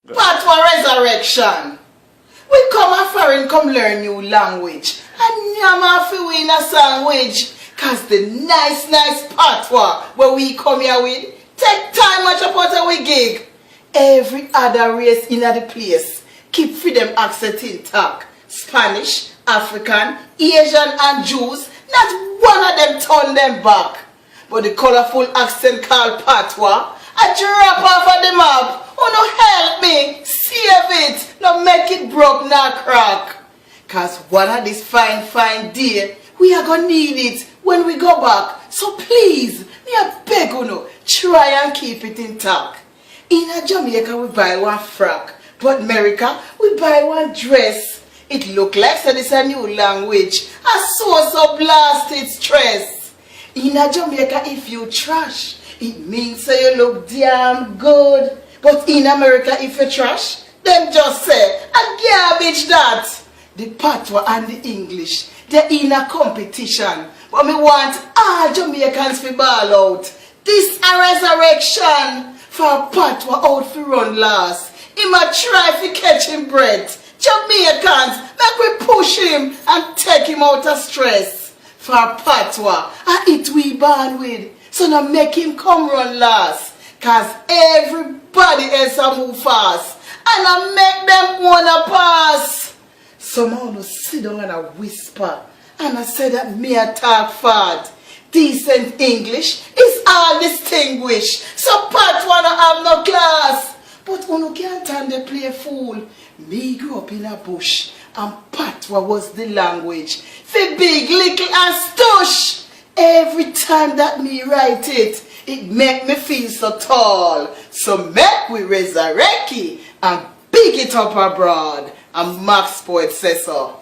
Patwa resurrection. We come a foreign come learn new language. And nyama fi we in a sandwich. Cause the nice Patwa where we come here with take time much about our gig. Every other race in the place keep freedom accent intact. Spanish, African, Asian and Jews, not one of them turn them back. But the colorful accent called Patwa, I drop off of the map. Oh no, help me, save it, no make it broke, not crack. Cause one of this fine day, we are gonna need it when we go back. So please, me a beg you no, try and keep it intact. In a Jamaica we buy one frock, but America we buy one dress. It look like so this a new language, a so blasted stress. In a Jamaica if you trash, it means so you look damn good. But in America if you trash, them just say, a garbage that. The Patwa and the English, they're in a competition. But me want all Jamaicans to ball out. This a resurrection for Patwa out for run last. He might try to catch him breath. Jamaicans, make we push him and take him out of stress. For Patwa, and it we born with. So now make him come run last. Cause everybody else a move fast. And I make them wanna pass. Someone will sit down and I whisper. And I say that me a talk fast. Decent English is all distinguished. So Patwa no have no class. But one can't stand they play fool. Me grew up in a bush. And Patwa was the language. For big, little and stush. Every time that me write it, it make me feel so tall. So make we resurrect it and big it up abroad. And Max Poet says so.